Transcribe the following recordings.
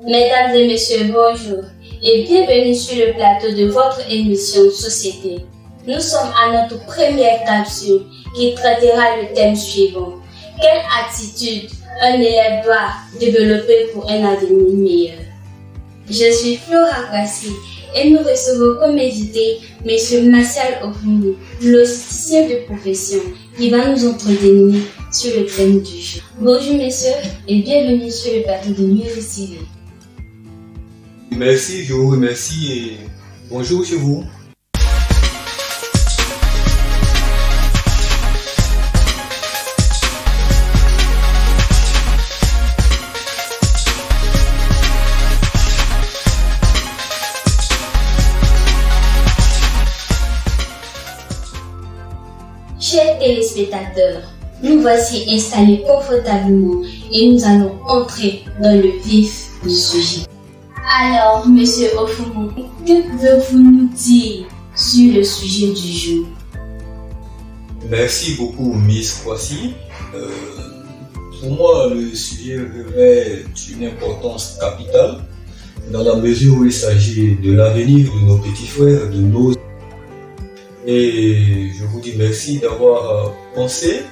Mesdames et messieurs, bonjour et bienvenue sur le plateau de votre émission Société. Nous sommes à notre première capsule qui traitera le thème suivant. Quelle attitude un élève doit développer pour un avenir meilleur? Je suis Flora Kwasi et nous recevons comme invité M. Martial Ofumou, logisticien de profession, qui va nous entretenir sur le thème du jour. Bonjour messieurs et bienvenue sur le plateau de Music TV. Merci, je vous remercie et bonjour chez vous. Chers téléspectateurs, nous voici installés confortablement et nous allons entrer dans le vif du sujet. Alors, Monsieur Ofumou, que pouvez-vous nous dire sur le sujet du jour? Merci beaucoup, Miss Kwasi. Pour moi, le sujet revêt une importance capitale dans la mesure où il s'agit de l'avenir de nos petits frères, de nos... Et je vous dis merci d'avoir pensé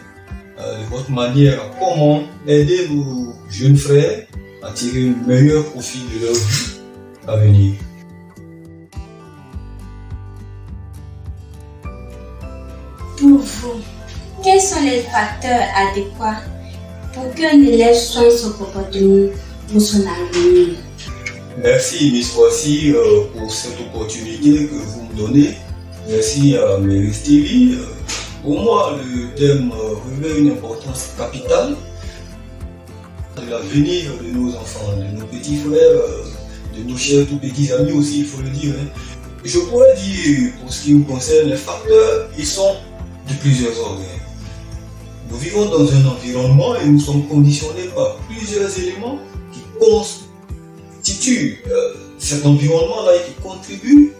de votre manière à comment aider nos jeunes frères à tirer un meilleur profit de leur vie à venir. Pour vous, quels sont les facteurs adéquats pour qu'un élève soigne son comportement pour son avenir? Merci Miss Kwasi pour cette opportunité que vous me donnez. Merci à Mary Stevie. Pour moi, le thème revêt une importance capitale de l'avenir de nos enfants, de nos petits frères, de nos chers tout petits amis aussi, il faut le dire. Je pourrais dire, pour ce qui me concerne, les facteurs, ils sont de plusieurs ordres. Nous vivons dans un environnement et nous sommes conditionnés par plusieurs éléments qui constituent cet environnement-là et qui contribuent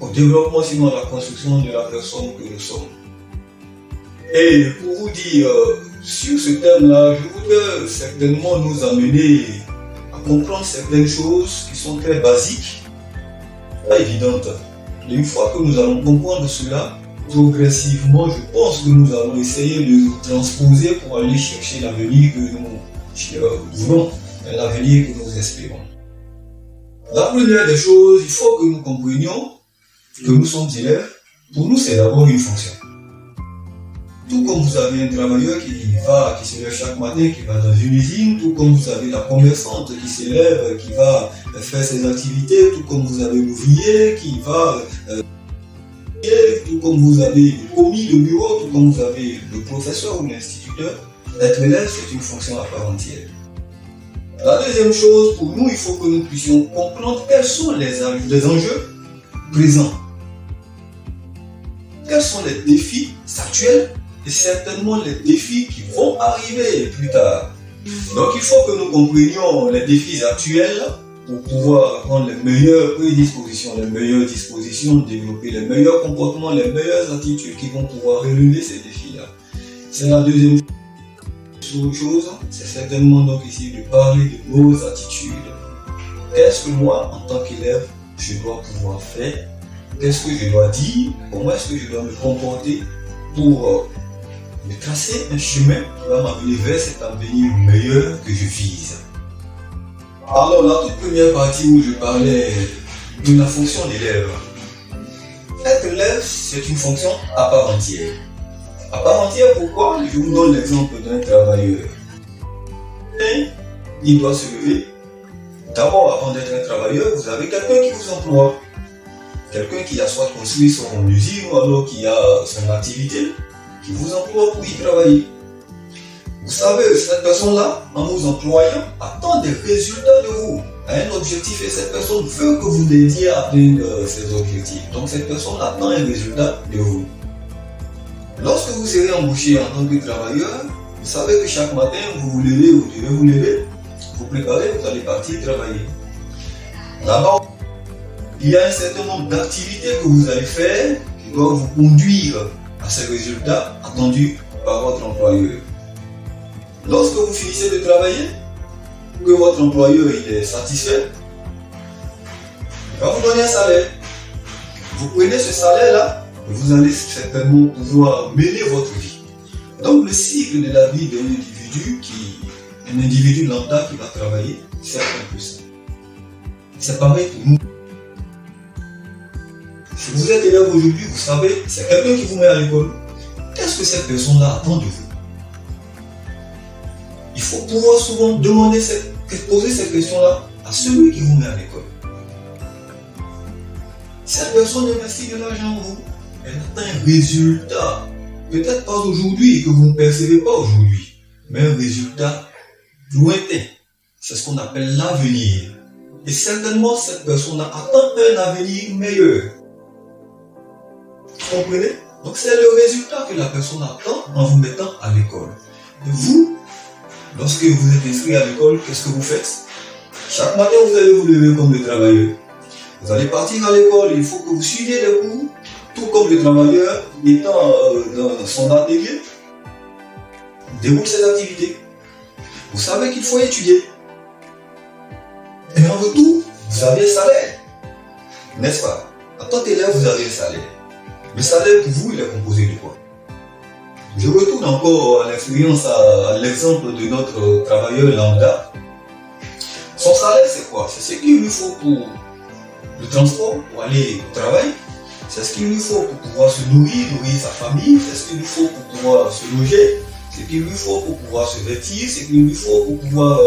au développement, sinon à la construction de la personne que nous sommes. Et pour vous dire, sur ce thème-là, je voudrais certainement nous amener à comprendre certaines choses qui sont très basiques, pas évidentes. Et une fois que nous allons comprendre cela, progressivement, je pense que nous allons essayer de transposer pour aller chercher l'avenir que nous voulons, l'avenir que nous espérons. La première des choses, il faut que nous comprenions que nous sommes élèves. Pour nous, c'est d'abord une fonction. Tout comme vous avez un travailleur qui se lève chaque matin, qui va dans une usine, tout comme vous avez la commerçante qui se lève, qui va faire ses activités, tout comme vous avez l'ouvrier qui va tout comme vous avez le commis de bureau, tout comme vous avez le professeur ou l'instituteur. Être élève, c'est une fonction à part entière. La deuxième chose, pour nous, il faut que nous puissions comprendre quels sont les enjeux présents. Quels sont les défis actuels et certainement les défis qui vont arriver plus tard. Donc il faut que nous comprenions les défis actuels pour pouvoir prendre les meilleures prédispositions, les meilleures dispositions, développer les meilleurs comportements, les meilleures attitudes qui vont pouvoir relever ces défis-là. C'est la deuxième chose, c'est certainement donc ici de parler de nos attitudes. Qu'est-ce que moi, en tant qu'élève, je dois pouvoir faire? Qu'est-ce que je dois dire? Comment est-ce que je dois me comporter pour me tracer un chemin qui va m'amener vers cet avenir meilleur que je vise? Alors, la toute première partie où je parlais de la fonction d'élève. Être élève, c'est une fonction à part entière. À part entière, pourquoi? Je vous donne l'exemple d'un travailleur. Et il doit se lever. D'abord, avant d'être un travailleur, vous avez quelqu'un qui vous emploie. Quelqu'un qui a soit construit son usine ou alors qui a son activité, qui vous emploie pour y travailler. Vous savez, cette personne-là, en vous employant, attend des résultats de vous, a un objectif et cette personne veut que vous l'aidiez à atteindre ses objectifs. Donc cette personne attend un résultat de vous. Lorsque vous serez embauché en tant que travailleur, vous savez que chaque matin, vous vous levez, vous devez vous lever, vous préparez, vous allez partir travailler. Là-bas, il y a un certain nombre d'activités que vous allez faire qui doivent vous conduire à ces résultats attendus par votre employeur. Lorsque vous finissez de travailler, que votre employeur il est satisfait, il va vous donner un salaire. Vous prenez ce salaire-là, et vous allez certainement pouvoir mener votre vie. Donc le cycle de la vie un individu lambda qui va travailler, c'est un peu ça. C'est pareil pour nous. Si vous êtes élève aujourd'hui, vous savez, c'est quelqu'un qui vous met à l'école. Qu'est-ce que cette personne-là attend de vous? Il faut pouvoir souvent poser cette question-là à celui qui vous met à l'école. Cette personne investit de l'argent en vous, elle atteint un résultat. Peut-être pas aujourd'hui, que vous ne percevez pas aujourd'hui, mais un résultat lointain. C'est ce qu'on appelle l'avenir. Et certainement, cette personne-là attend un avenir meilleur. Vous comprenez? Donc c'est le résultat que la personne attend en vous mettant à l'école. Et vous, lorsque vous êtes inscrit à l'école, qu'est-ce que vous faites? Chaque matin, vous allez vous lever comme le travailleur. Vous allez partir à l'école, il faut que vous suiviez les cours, tout comme le travailleur étant dans son atelier, déroule ses activités. Vous savez qu'il faut étudier. Et en retour, vous avez un salaire. N'est-ce pas? En tant qu'élève, vous avez un salaire. Le salaire pour vous, il est composé de quoi? Je retourne encore à l'expérience, à l'exemple de notre travailleur lambda. Son salaire, c'est quoi? C'est ce qu'il lui faut pour le transport, pour aller au travail. C'est ce qu'il lui faut pour pouvoir se nourrir sa famille. C'est ce qu'il lui faut pour pouvoir se loger. C'est ce qu'il lui faut pour pouvoir se vêtir. C'est ce qu'il lui faut pour pouvoir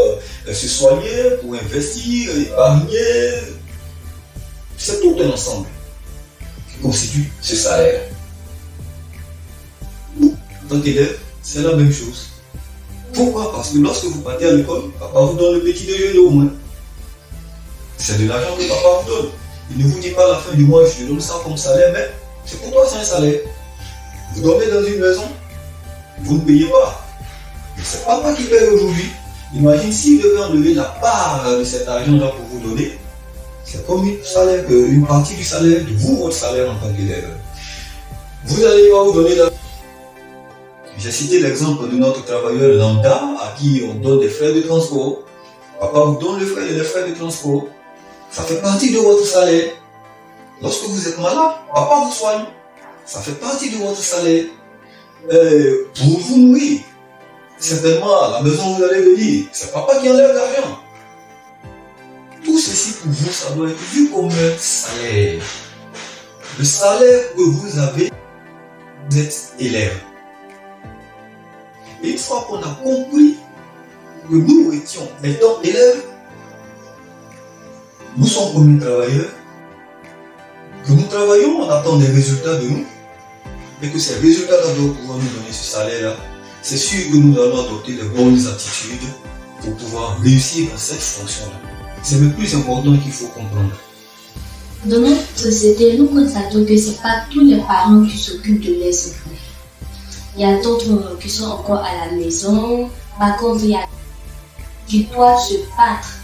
se soigner, pour investir, épargner. C'est tout un ensemble qui constitue ce salaire. Nous, en tant qu'élève, c'est la même chose. Pourquoi? Parce que lorsque vous partez à l'école, papa vous donne le petit déjeuner au moins. C'est de l'argent que papa vous donne. Il ne vous dit pas à la fin du mois, je te donne ça comme salaire, mais c'est pour toi, c'est un salaire. Vous dormez dans une maison, vous ne payez pas. Mais c'est papa qui paye aujourd'hui. Imagine s'il devait enlever la part de cet argent-là pour vous donner. C'est comme une partie du salaire de vous, votre salaire en tant qu'élève. Vous allez vous donner la... J'ai cité l'exemple de notre travailleur lambda à qui on donne des frais de transport. Papa vous donne les frais de transport. Ça fait partie de votre salaire. Lorsque vous êtes malade, papa vous soigne. Ça fait partie de votre salaire. Pour vous nourrir, certainement à la maison vous allez venir. C'est papa qui enlève l'argent. Tout ceci pour vous, ça doit être vu comme un salaire. Le salaire que vous avez, vous êtes élève. Et une fois qu'on a compris que nous étant élèves, nous sommes comme des travailleurs, que nous travaillons, on attend des résultats de nous, mais que ces résultats-là doivent pouvoir nous donner ce salaire-là. C'est sûr que nous allons adopter les bonnes attitudes pour pouvoir réussir dans cette fonction-là. C'est le plus important qu'il faut comprendre. Dans notre société, nous constatons que ce n'est pas tous les parents qui s'occupent de leurs enfants. Il y a d'autres qui sont encore à la maison. Par contre, il y a qui doivent se battre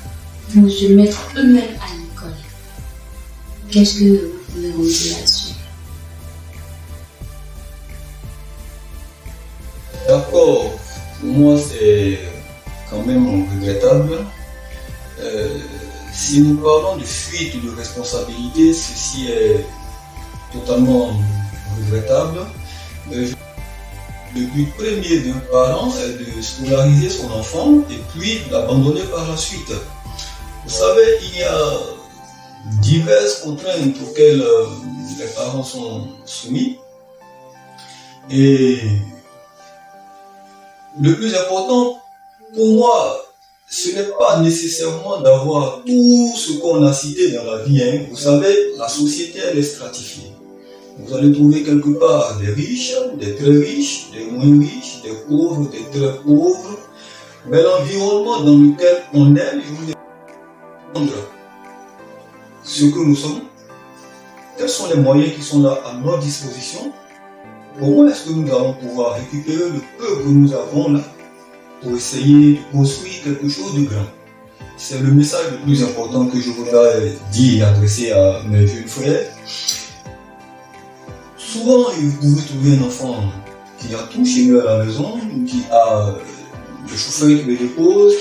pour se mettre eux-mêmes à l'école. Qu'est-ce que vous pouvez nous dire là-dessus? D'accord, pour moi c'est quand même regrettable. Si nous parlons de fuite de responsabilité, ceci est totalement regrettable. Le but premier d'un parent est de scolariser son enfant et puis d'abandonner par la suite. Vous savez, il y a diverses contraintes auxquelles les parents sont soumis. Et le plus important pour moi, ce n'est pas nécessairement d'avoir tout ce qu'on a cité dans la vie. Vous savez, la société elle est stratifiée. Vous allez trouver quelque part des riches, des très riches, des moins riches, des pauvres, des très pauvres. Mais l'environnement dans lequel on est, je vous demande ce que nous sommes. Quels sont les moyens qui sont là à notre disposition? Comment est-ce que nous allons pouvoir récupérer le peu que nous avons là pour essayer de construire quelque chose de grand? C'est le message le plus important que je voudrais dire et adresser à mes jeunes frères. Souvent, vous pouvez trouver un enfant qui a tout chez lui à la maison, qui a le chauffeur qui le dépose,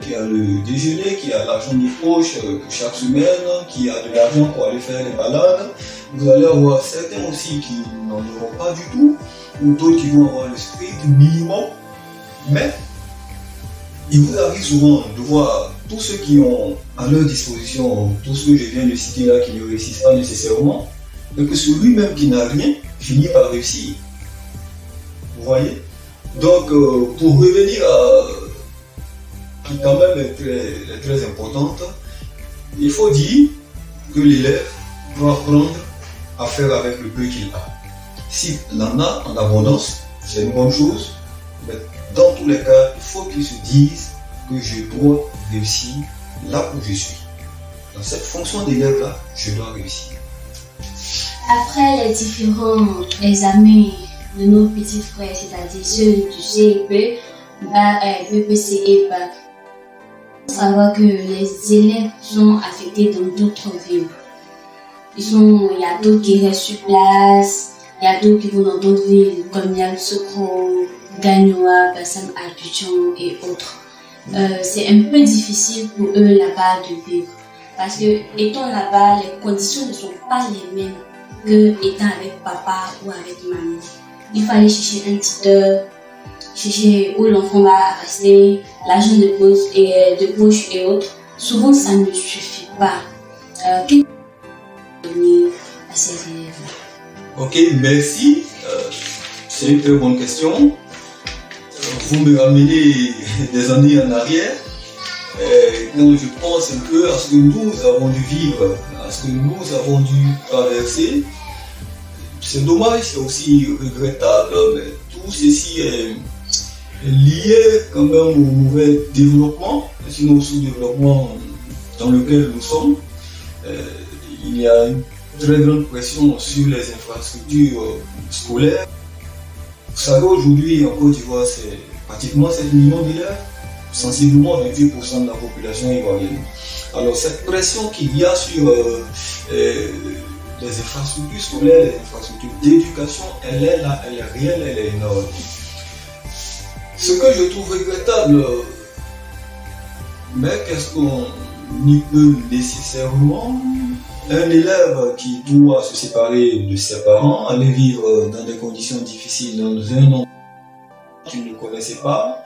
qui a le déjeuner, qui a l'argent de poche chaque semaine, qui a de l'argent pour aller faire les balades. Vous allez avoir certains aussi qui n'en auront pas du tout, ou d'autres qui vont avoir le strict minimum. Mais il vous arrive souvent de voir tous ceux qui ont à leur disposition, tous ceux que je viens de citer là, qui ne réussissent pas nécessairement, mais que celui-même qui n'a rien finit par réussir. Vous voyez? Donc, pour revenir à qui quand même est très importante, il faut dire que l'élève doit apprendre à faire avec le peu qu'il a. S'il en a en abondance, c'est une bonne chose, mais dans tous les cas, il faut qu'il se dise que je dois réussir là où je suis. Dans cette fonction d'élève-là, je dois réussir. Après les différents examens de nos petits frères, c'est-à-dire ceux du CEP, BPC et BAC, il faut savoir que les élèves sont affectés dans d'autres villes. Il y a d'autres qui restent sur place, il y a d'autres qui vont dans d'autres villes comme Yamoussoukro, Gagnoa, Bassam, Abidjan et autres. C'est un peu difficile pour eux là-bas de vivre parce que étant là-bas, les conditions ne sont pas les mêmes que étant avec papa ou avec maman. Il faut aller chercher un tuteur, chercher où l'enfant va rester, l'argent de poche et autres. Souvent, ça ne suffit pas. Qu'est-ce que vous donner à ces élèves-là? Ok, merci. C'est une très bonne question. Vous me ramenez des années en arrière. Quand je pense un peu à ce que nous avons dû vivre, à ce que nous avons dû traverser, c'est dommage, c'est aussi regrettable, mais tout ceci est lié quand même au mauvais développement, sinon au sous-développement dans lequel nous sommes. Il y a une très grande pression sur les infrastructures scolaires. Vous savez, aujourd'hui en Côte d'Ivoire, c'est pratiquement 7 millions d'élèves, sensiblement 28% de la population ivoirienne. Alors cette pression qu'il y a sur les infrastructures scolaires, les infrastructures d'éducation, elle est là, elle est réelle, elle est énorme. Ce que je trouve regrettable, mais qu'est-ce qu'on y peut nécessairement? Un élève qui doit se séparer de ses parents, aller vivre dans des conditions difficiles dans un endroit qu'il ne connaissait pas,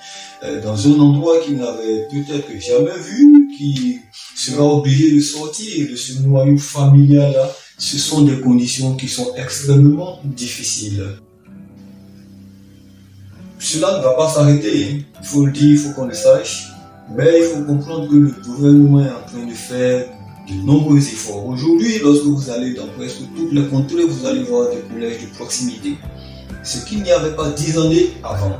dans un endroit qu'il n'avait peut-être jamais vu, qui sera obligé de sortir de ce noyau familial-là, ce sont des conditions qui sont extrêmement difficiles. Cela ne va pas s'arrêter, il faut le dire, il faut qu'on le sache, mais il faut comprendre que le gouvernement est en train de faire de nombreux efforts. Aujourd'hui, lorsque vous allez dans presque toutes les contrées, vous allez voir des collèges de proximité. Ce qu'il n'y avait pas 10 années avant.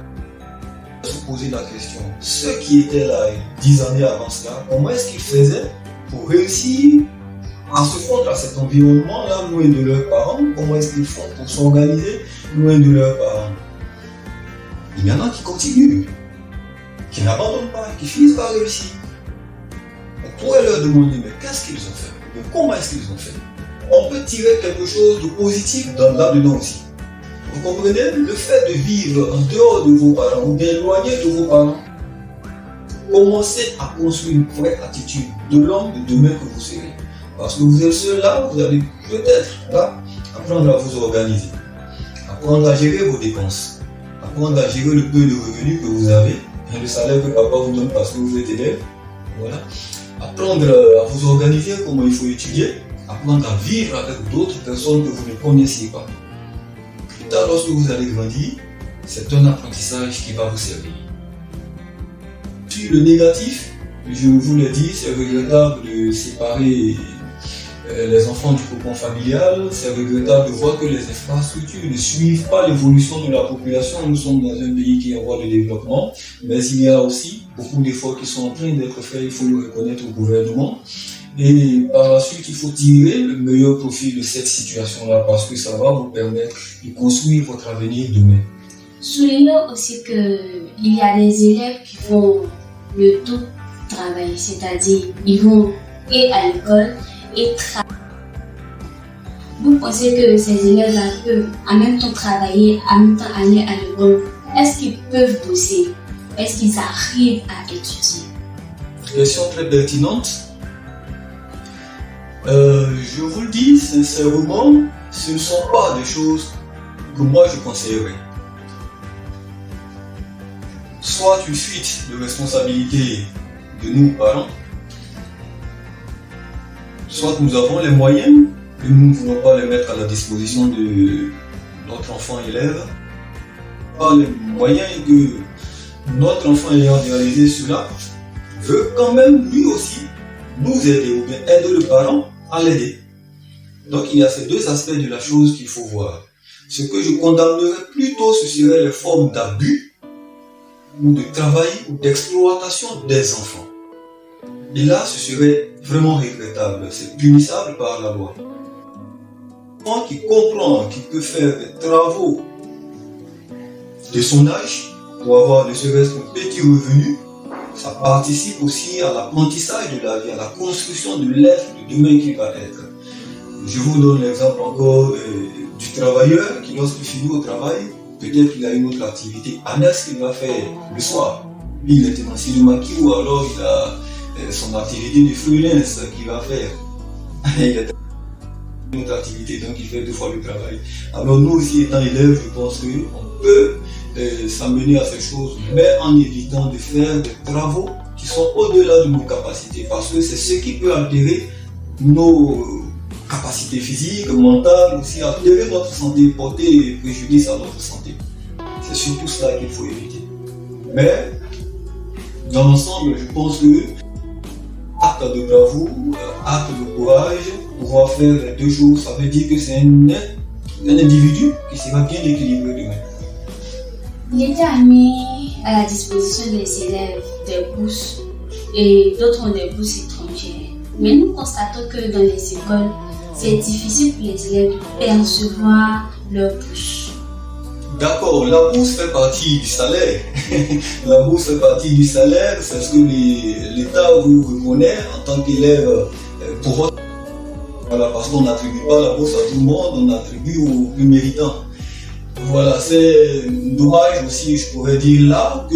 Se poser la question, ceux qui étaient là 10 années avant cela, comment est-ce qu'ils faisaient pour réussir à se fondre à cet environnement-là, loin de leurs parents? Comment est-ce qu'ils font pour s'organiser loin de leurs parents? Il y en a qui continuent, qui n'abandonnent pas, qui finissent par réussir. On pourrait leur demander, mais qu'est-ce qu'ils ont fait? Mais comment est-ce qu'ils ont fait? On peut tirer quelque chose de positif là-dedans aussi. Vous comprenez? Le fait de vivre en dehors de vos parents ou d'éloigner de vos parents, commencez à construire une vraie attitude de l'homme de demain que vous serez. Parce que vous êtes seul là, vous allez peut-être là apprendre à vous organiser, apprendre à gérer vos dépenses, apprendre à gérer le peu de revenus que vous avez, et le salaire que papa vous donne parce que vous êtes élève. Voilà. Apprendre à vous organiser, comment il faut étudier, apprendre à vivre avec d'autres personnes que vous ne connaissez pas. Plus tard, lorsque vous allez grandir, c'est un apprentissage qui va vous servir. Sur le négatif, je vous l'ai dit, c'est regrettable de séparer les enfants du cocon familial, c'est regrettable de voir que les infrastructures ne suivent pas l'évolution de la population. Nous sommes dans un pays qui est en voie de développement, mais il y a aussi beaucoup d'efforts qui sont en train d'être faits, il faut le reconnaître au gouvernement. Et par la suite, il faut tirer le meilleur profit de cette situation-là parce que ça va vous permettre de construire votre avenir demain. Soulignons aussi qu'il y a des élèves qui font le tout travail, c'est-à-dire ils vont et à l'école et travailler. Vous pensez que ces élèves-là peuvent en même temps travailler, en même temps aller à l'école? Est-ce qu'ils peuvent bosser? Est-ce qu'ils arrivent à étudier? Question très pertinente. Je vous le dis sincèrement, ce ne sont pas des choses que moi je conseillerais. Soit une fuite de responsabilité de nous parents, soit nous avons les moyens et nous ne voulons pas les mettre à la disposition de notre enfant élève, pas les moyens et que notre enfant ayant réalisé cela veut quand même lui aussi nous aider ou bien aider le parent à l'aider. Donc il y a ces deux aspects de la chose qu'il faut voir. Ce que je condamnerais plutôt, ce seraient les formes d'abus ou de travail ou d'exploitation des enfants. Et là, ce serait vraiment regrettable, c'est punissable par la loi. Un enfant qui comprend qu'il peut faire des travaux de son âge pour avoir ne serait-ce qu'un petit revenu, ça participe aussi à l'apprentissage de la vie, à la construction de l'être de demain qui va être. Je vous donne l'exemple encore du travailleur qui, lorsqu'il finit au travail, peut-être qu'il a une autre activité annexe qu'il va faire le soir. Lui, il est tenancier de maquis ou alors il a son activité de freelance qu'il va faire. Il a une autre activité, donc il fait 2 fois le travail. Alors nous aussi, étant élèves, je pense qu'on peut s'amener à ces choses, mais en évitant de faire des travaux qui sont au-delà de nos capacités, parce que c'est ce qui peut altérer nos capacités physiques, mentales, aussi altérer notre santé, porter préjudice à notre santé. C'est surtout cela qu'il faut éviter. Mais, dans l'ensemble, je pense que acte de bravoure, acte de courage, pouvoir faire les 2 jours, ça veut dire que c'est un individu qui sera bien équilibré demain. L'État a mis à la disposition des élèves des bourses et d'autres ont des bourses étrangères. Mais nous constatons que dans les écoles, c'est difficile pour les élèves de percevoir leur bourse. D'accord, la bourse fait partie du salaire. La bourse fait partie du salaire, c'est ce que l'État vous reconnaît en tant qu'élève pour votre... Voilà, parce qu'on n'attribue pas la bourse à tout le monde, on attribue aux plus méritants. Voilà, c'est dommage aussi, je pourrais dire là, que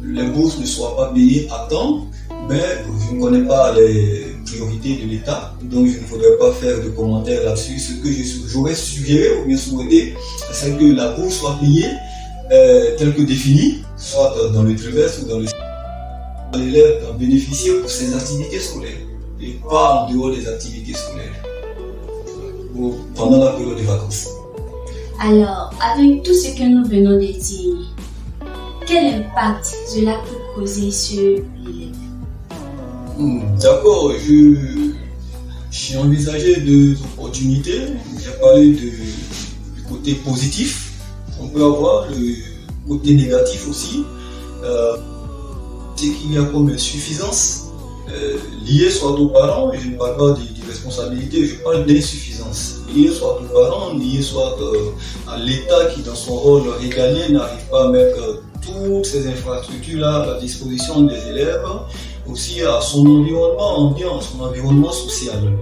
les bourses ne soient pas payées à temps, mais je ne connais pas les priorités de l'État, donc je ne voudrais pas faire de commentaires là-dessus. Ce que j'aurais suggéré ou bien souhaité, c'est que la bourse soit payée telle que définie, soit dans le trimestre ou dans le l'élève en bénéficier pour ses activités scolaires, et pas en dehors des activités scolaires, ou pendant la période des vacances. Alors, avec tout ce que nous venons de dire, quel impact cela peut causer sur l'élève? D'accord, j'ai envisagé 2 opportunités. J'ai parlé du côté positif. On peut avoir le côté négatif aussi. C'est qu'il y a comme insuffisance liée soit aux parents, je ne parle pas d'irresponsabilité, je parle d'insuffisance. Liée soit aux parents, liée soit à l'État qui, dans son rôle régalien, n'arrive pas à mettre toutes ces infrastructures-là à la disposition des élèves, aussi à son environnement ambiant, son environnement social.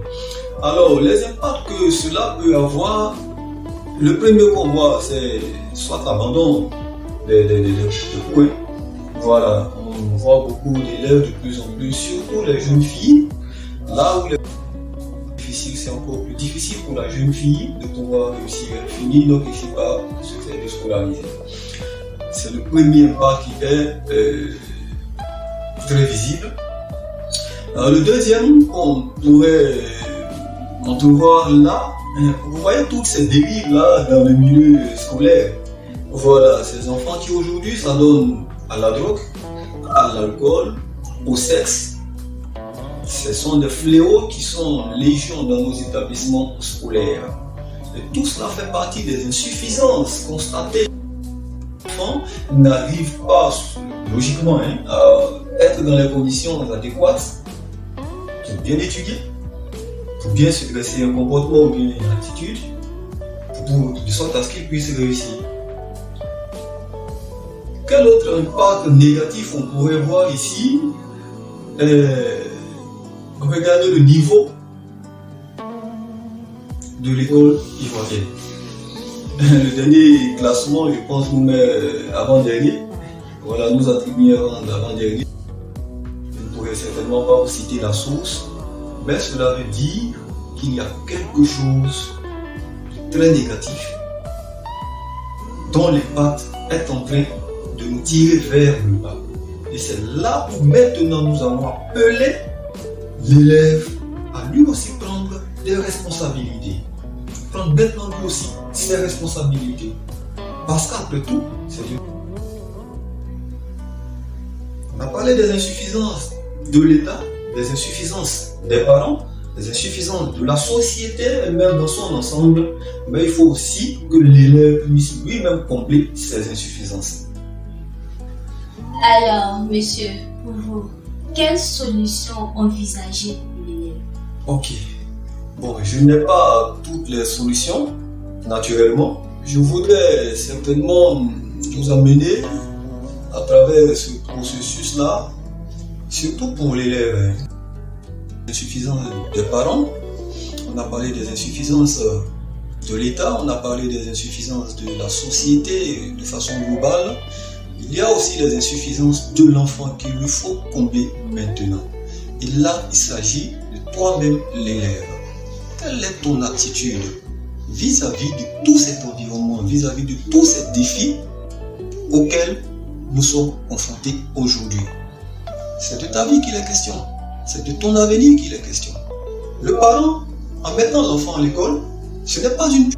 Alors, les impacts que cela peut avoir, le premier qu'on voit, c'est soit l'abandon des coins. Voilà, on voit beaucoup d'élèves de plus en plus, surtout les jeunes filles, là où c'est encore plus difficile pour la jeune fille de pouvoir réussir à finir, donc il ne sait pas se faire de scolariser. C'est le premier impact qui est très visible. Alors, le deuxième qu'on pourrait entrevoir là, vous voyez toutes ces dérives là dans le milieu scolaire. Voilà, ces enfants qui aujourd'hui s'adonnent à la drogue, à l'alcool, au sexe. Ce sont des fléaux qui sont légion dans nos établissements scolaires. Et tout cela fait partie des insuffisances constatées. Les enfants n'arrivent pas, logiquement, à être dans les conditions adéquates pour bien étudier, pour bien se dresser un comportement ou bien une attitude, de sorte à ce qu'ils puissent réussir. Quel autre impact négatif on pourrait voir ici? Regardez le niveau de l'école ivoirienne. Le dernier classement, je pense, nous met avant-dernier. Voilà, nous attribuons avant-dernier. Je ne pourrais pourrais certainement pas vous citer la source, mais cela veut dire qu'il y a quelque chose de très négatif dont l'impact est en train de nous tirer vers le bas. Et c'est là où maintenant nous allons appeler l'élève à lui aussi prendre des responsabilités. Prendre maintenant lui aussi ses responsabilités. Parce qu'après tout, on a parlé des insuffisances de l'État, des insuffisances des parents, des insuffisances de la société et même dans son ensemble, mais il faut aussi que l'élève puisse lui-même combler ses insuffisances. Alors, monsieur, pour vous, quelle solution envisager pour l'élève? Ok. Bon, je n'ai pas toutes les solutions, naturellement. Je voudrais certainement vous amener à travers ce processus-là, surtout pour l'élève. L'insuffisance des parents, on a parlé des insuffisances de l'État, on a parlé des insuffisances de la société de façon globale. Il y a aussi les insuffisances de l'enfant qu'il lui faut combler maintenant. Et là, il s'agit de toi-même, l'élève. Quelle est ton attitude vis-à-vis de tout cet environnement, vis-à-vis de tous ces défis auxquels nous sommes confrontés aujourd'hui? C'est de ta vie qu'il est question. C'est de ton avenir qu'il est question. Le parent, en mettant l'enfant à l'école, ce n'est pas une...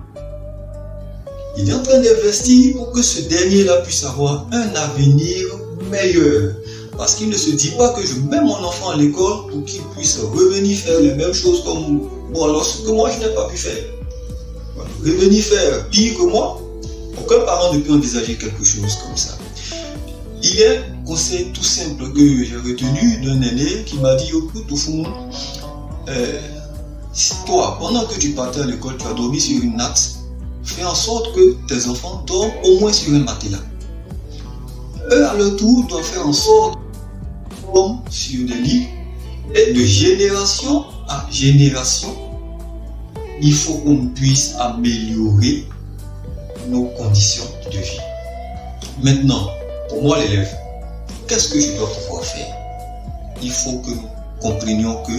Il est en train d'investir pour que ce dernier-là puisse avoir un avenir meilleur. Parce qu'il ne se dit pas que je mets mon enfant à l'école pour qu'il puisse revenir faire les mêmes choses comme... Bon, alors ce que moi je n'ai pas pu faire. Voilà. Revenir faire pire que moi, aucun parent ne peut envisager quelque chose comme ça. Il y a un conseil tout simple que j'ai retenu d'un aîné qui m'a dit, écoute, au fond, toi, pendant que tu partais à l'école, tu as dormi sur une natte, fais en sorte que tes enfants dorment au moins sur un matelas. Eux, à leur tour, doivent faire en sorte qu'ils dorment sur des lits, et de génération à génération, il faut qu'on puisse améliorer nos conditions de vie. Maintenant, pour moi l'élève, qu'est-ce que je dois pouvoir faire? Il faut que nous comprenions que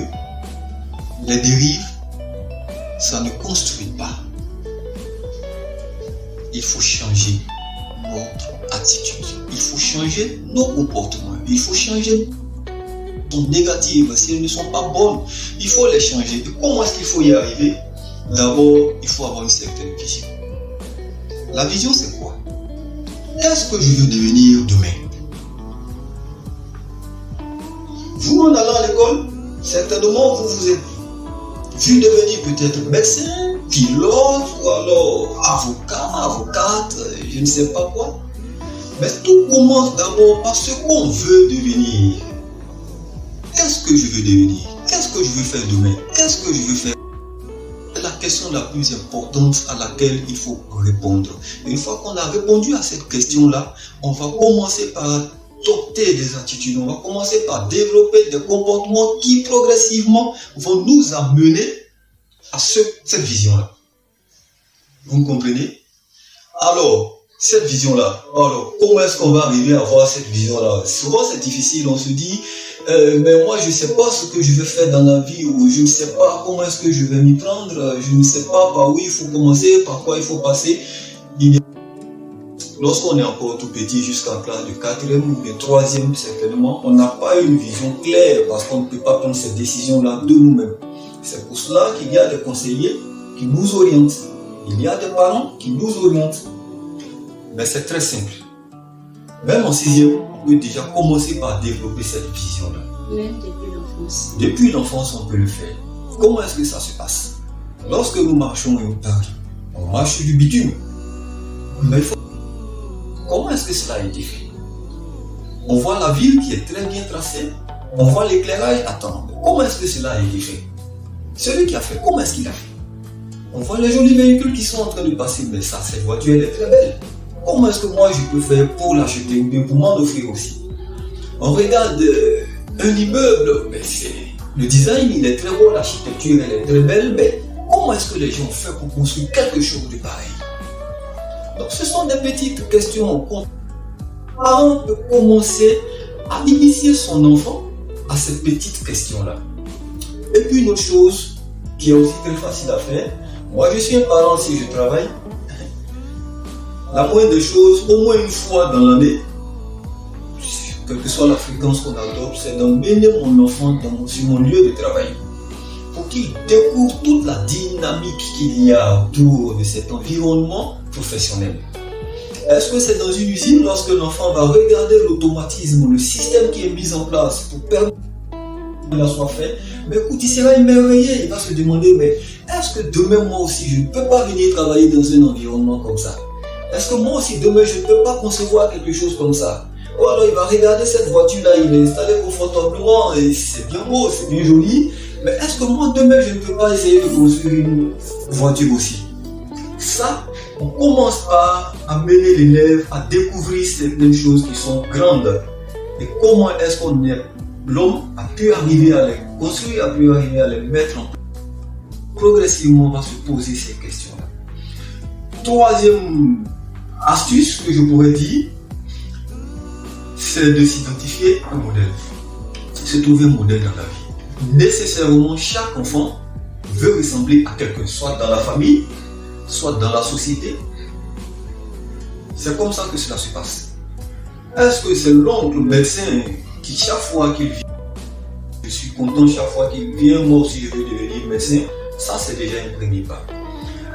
les dérives, ça ne construit pas. Il faut changer notre attitude. Il faut changer nos comportements. Il faut changer nos négatives. Si elles ne sont pas bonnes, il faut les changer. Et comment est-ce qu'il faut y arriver? D'abord, il faut avoir une certaine vision. La vision, c'est quoi? Qu'est-ce que je veux devenir demain? Vous, en allant à l'école, certainement, vous vous êtes vu devenir peut-être médecin, pilote, ou alors avocat, avocate, je ne sais pas quoi. Mais tout commence d'abord par ce qu'on veut devenir. Qu'est-ce que je veux devenir? Qu'est-ce que je veux faire demain? Qu'est-ce que je veux faire? C'est la question la plus importante à laquelle il faut répondre. Et une fois qu'on a répondu à cette question-là, on va commencer par adopter des attitudes. On va commencer par développer des comportements qui progressivement vont nous amener à cette vision-là. Vous me comprenez? Alors, cette vision-là, alors comment est-ce qu'on va arriver à avoir cette vision-là? Souvent c'est difficile, on se dit mais moi je ne sais pas ce que je vais faire dans la vie, ou je ne sais pas comment est-ce que je vais m'y prendre, je ne sais pas par où il faut commencer, par quoi il faut passer. Lorsqu'on est encore tout petit, jusqu'en classe de 4e ou de 3e certainement, on n'a pas une vision claire parce qu'on ne peut pas prendre cette décision-là de nous-mêmes. C'est pour cela qu'il y a des conseillers qui nous orientent. Il y a des parents qui nous orientent. Mais c'est très simple. Même en 6e, on peut déjà commencer par développer cette vision-là. Même depuis l'enfance. Depuis l'enfance, on peut le faire. Comment est-ce que ça se passe? Lorsque nous marchons et on parle, on marche sur du bitume. Mais il faut... Comment est-ce que cela a été fait? On voit la ville qui est très bien tracée. On voit l'éclairage. Attends, comment est-ce que cela a été fait? Celui qui a fait, comment est-ce qu'il a fait? On voit les jolis véhicules qui sont en train de passer. Mais ça, cette voiture, elle est très belle. Comment est-ce que moi je peux faire pour l'acheter ou bien pour m'en offrir aussi? On regarde un immeuble, mais le design il est très beau, l'architecture elle est très belle, mais comment est-ce que les gens ont fait pour construire quelque chose de pareil? Donc ce sont des petites questions. Un parent peut commencer à initier son enfant à cette petite question-là. Et puis une autre chose qui est aussi très facile à faire, moi je suis un parent si je travaille, la moindre des choses, au moins une fois dans l'année, quelle que soit la fréquence qu'on adopte, c'est d'emmener mon enfant sur mon lieu de travail pour qu'il découvre toute la dynamique qu'il y a autour de cet environnement professionnel. Est-ce que c'est dans une usine lorsque l'enfant va regarder l'automatisme, le système qui est mis en place pour permettre qu'il soit fait? Mais écoute, il sera émerveillé, il va se demander, mais est-ce que demain moi aussi je ne peux pas venir travailler dans un environnement comme ça? Est-ce que moi aussi demain je ne peux pas concevoir quelque chose comme ça? Ou alors il va regarder cette voiture-là, il est installé confortablement et c'est bien beau, c'est bien joli. Mais est-ce que moi demain je ne peux pas essayer de construire une voiture aussi? Ça, on commence par amener l'élève à découvrir certaines choses qui sont grandes. Et comment est-ce qu'on est, l'homme a pu arriver à les construire, a pu arriver à les mettre en place. Progressivement, on va se poser ces questions-là. Troisième astuce que je pourrais dire, c'est de s'identifier un modèle. Se trouver un modèle dans la vie. Nécessairement, chaque enfant veut ressembler à quelqu'un, soit dans la famille, soit dans la société. C'est comme ça que cela se passe. Est-ce que c'est l'oncle médecin qui, chaque fois qu'il vient, je suis content chaque fois qu'il vient, moi aussi je veux devenir médecin? Ça, c'est déjà un premier pas.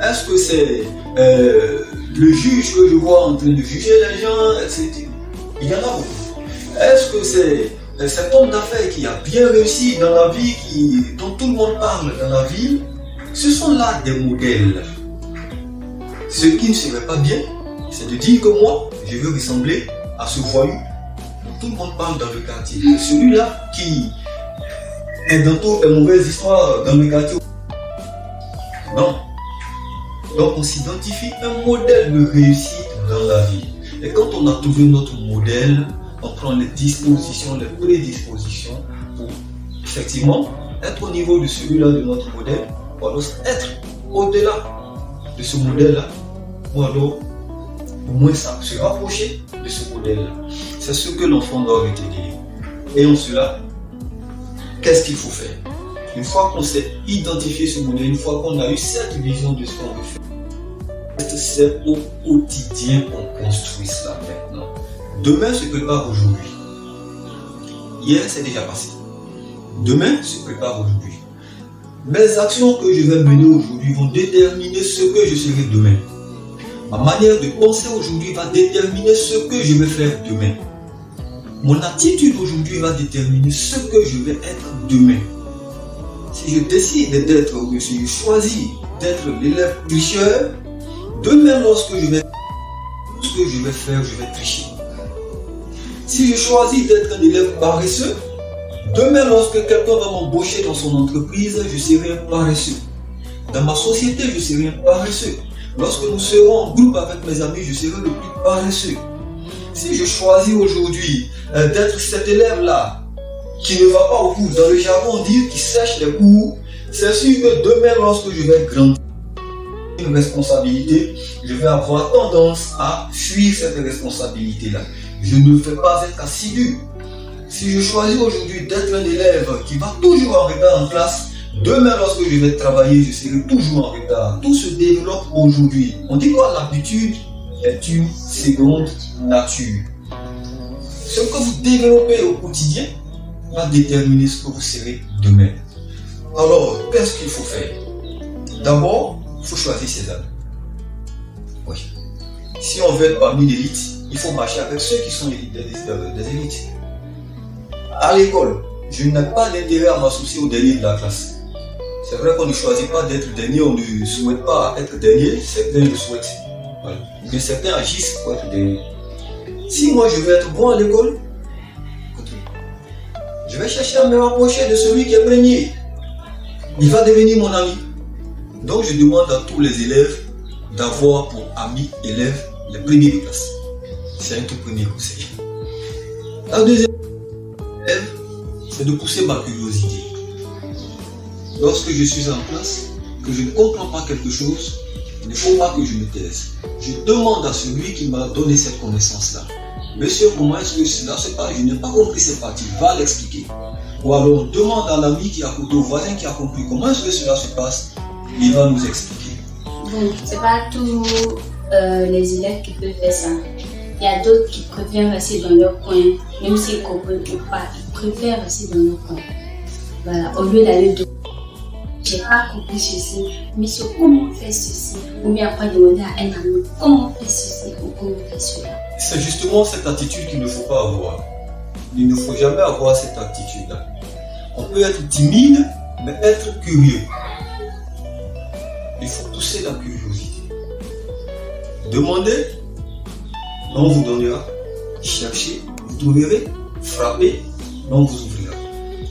Est-ce que c'est le juge que je vois en train de juger les gens, etc. Il y en a beaucoup. Est-ce que c'est cet homme d'affaires qui a bien réussi dans la vie, dont tout le monde parle dans la vie? Ce sont là des modèles. Ce qui ne serait pas bien, c'est de dire que moi, je veux ressembler à ce voyou dont tout le monde parle dans le quartier. Celui-là qui est dans toutes les mauvaises histoires dans le quartier. Non. Donc on s'identifie un modèle de réussite dans la vie. Et quand on a trouvé notre modèle, on prend les dispositions, les prédispositions pour effectivement être au niveau de celui-là de notre modèle, ou alors être au-delà de ce modèle-là, ou alors au moins ça, se rapprocher de ce modèle-là. C'est ce que l'enfant doit retenir. Et en cela, qu'est-ce qu'il faut faire? Une fois qu'on s'est identifié ce modèle, une fois qu'on a eu cette vision de ce qu'on veut faire, c'est au quotidien qu'on construit cela maintenant. Demain se prépare aujourd'hui. Hier, c'est déjà passé. Demain se prépare aujourd'hui. Mes actions que je vais mener aujourd'hui vont déterminer ce que je serai demain. Ma manière de penser aujourd'hui va déterminer ce que je vais faire demain. Mon attitude aujourd'hui va déterminer ce que je vais être demain. Si je décide d'être, ou si je choisis d'être l'élève tricheur, demain lorsque je vais ce que je vais faire, je vais tricher. Si je choisis d'être un élève paresseux, demain lorsque quelqu'un va m'embaucher dans son entreprise, je serai un paresseux. Dans ma société, je serai un paresseux. Lorsque nous serons en groupe avec mes amis, je serai le plus paresseux. Si je choisis aujourd'hui d'être cet élève-là qui ne va pas au cours, dans le jargon on dit qui sèche les cours, c'est sûr que demain lorsque je vais grandir une responsabilité, je vais avoir tendance à fuir cette responsabilité-là. Je ne vais pas être assidu. Si je choisis aujourd'hui d'être un élève qui va toujours en retard en classe, demain lorsque je vais travailler, je serai toujours en retard. Tout se développe aujourd'hui. On dit quoi? L'habitude est une seconde nature. Ce que vous développez au quotidien va déterminer ce que vous serez demain. Alors, qu'est-ce qu'il faut faire? D'abord, il faut choisir ses amis. Oui. Si on veut être parmi l'élite, il faut marcher avec ceux qui sont des élites. À l'école, je n'ai pas d'intérêt à m'associer aux derniers de la classe. C'est vrai qu'on ne choisit pas d'être dernier, on ne souhaite pas être dernier, certains le souhaitent. Voilà. Mais certains agissent pour être dernier. Si moi je veux être bon à l'école, je vais chercher à me rapprocher de celui qui est premier. Il va devenir mon ami. Donc je demande à tous les élèves d'avoir pour amis élèves les premiers de classe. C'est un tout premier conseil. La deuxième élève, c'est de pousser ma curiosité. Lorsque je suis en classe, que je ne comprends pas quelque chose, il ne faut pas que je me taise. Je demande à celui qui m'a donné cette connaissance-là. Monsieur, comment est-ce que cela se passe? Je n'ai pas compris cette partie. Va l'expliquer. Ou alors on demande à l'ami qui est à côté, au voisin qui a compris comment est-ce que cela se passe, il va nous expliquer. Bon, c'est pas tous les élèves qui peuvent faire ça. Il y a d'autres qui préfèrent rester dans leur coin, même s'ils comprennent ou pas, ils préfèrent rester dans leur coin. Voilà, au lieu d'aller de j'ai pas compris ceci, mais sur comment faire ceci, ou bien après demander à un ami comment faire ceci ou comment faire cela. C'est justement cette attitude qu'il ne faut pas avoir. Il ne faut jamais avoir cette attitude-là. On peut être timide, mais être curieux. Il faut pousser la curiosité. Demandez, on vous donnera. Cherchez, vous trouverez. Frappez, on vous ouvrira.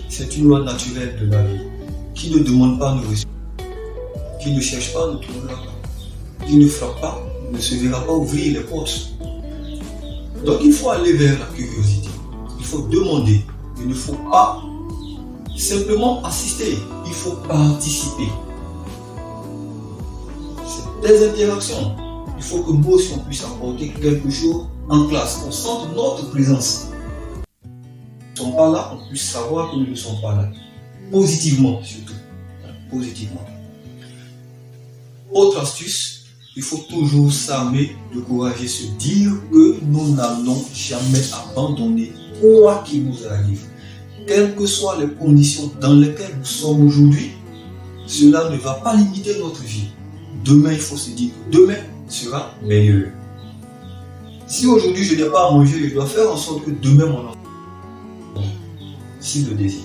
C'est une loi naturelle de la vie. Qui ne demande pas ne reçoit. Qui ne cherche pas ne trouvera pas. Qui ne frappe pas ne se verra pas ouvrir les portes. Donc il faut aller vers la curiosité. Il faut demander. Il ne faut pas simplement assister. Il faut participer. C'est des interactions. Il faut que nous aussi on puisse apporter quelque chose en classe. On sente notre présence. Nous ne sommes pas là, on puisse savoir que nous ne sommes pas là. Positivement surtout. Positivement. Autre astuce, il faut toujours s'armer de courage et se dire que nous n'allons jamais abandonner quoi qu'il nous arrive. Quelles que soient les conditions dans lesquelles nous sommes aujourd'hui, cela ne va pas limiter notre vie. Demain, il faut se dire que demain sera meilleur. Si aujourd'hui je n'ai pas à manger, je dois faire en sorte que demain mon enfant, s'il le désire.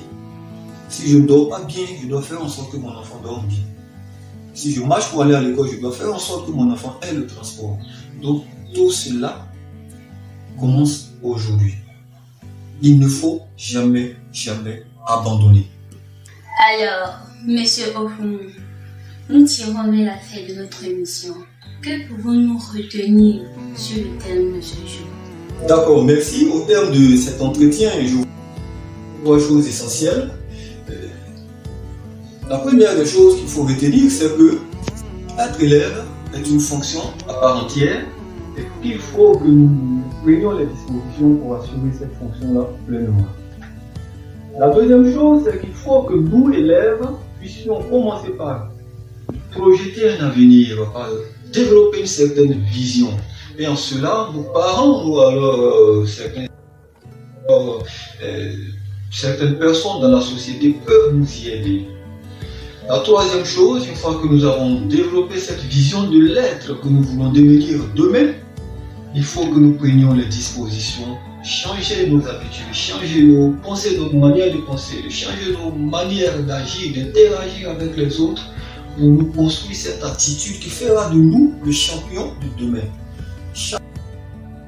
Si je ne dors pas bien, je dois faire en sorte que mon enfant dorme bien. Si je marche pour aller à l'école, je dois faire en sorte que mon enfant ait le transport. Donc tout cela commence aujourd'hui. Il ne faut jamais, jamais abandonner. Alors, Monsieur Ofun, nous tirons vers la fin de notre émission. Que pouvons-nous retenir sur le thème de ce jour? D'accord, merci. Au terme de cet entretien, je vous trois choses essentielles. La première des choses qu'il faut retenir, c'est que être élève est une fonction à part entière et qu'il faut que nous prenions les dispositions pour assurer cette fonction-là pleinement. La deuxième chose, c'est qu'il faut que nous, élèves, puissions commencer par projeter un avenir, par développer une certaine vision. Et en cela, nos parents ou alors certaines personnes dans la société peuvent nous y aider. La troisième chose, une fois que nous avons développé cette vision de l'être que nous voulons devenir demain, il faut que nous prenions les dispositions, changer nos habitudes, changer nos pensées, notre manière de penser, changer nos manières d'agir, d'interagir avec les autres pour nous construire cette attitude qui fera de nous le champion de demain. Chacun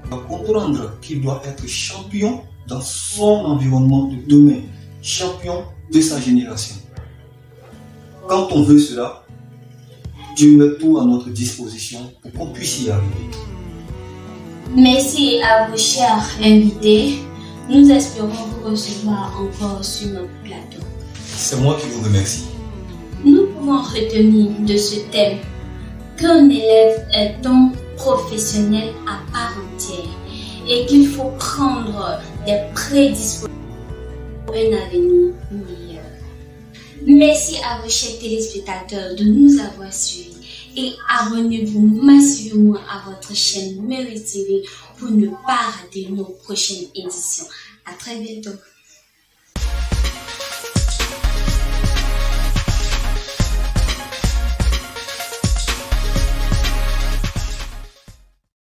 doit comprendre qu'il doit être champion dans son environnement de demain, champion de sa génération. Quand on veut cela, Dieu met tout à notre disposition pour qu'on puisse y arriver. Merci à vous, chers invités. Nous espérons vous recevoir encore sur notre plateau. C'est moi qui vous remercie. Nous pouvons retenir de ce thème qu'un élève est un professionnel à part entière et qu'il faut prendre des prédispositions pour un avenir meilleur. Merci à vous, chers téléspectateurs, de nous avoir suivis et abonnez-vous massivement à votre chaîne Mary TV pour ne pas rater nos prochaines éditions. À très bientôt.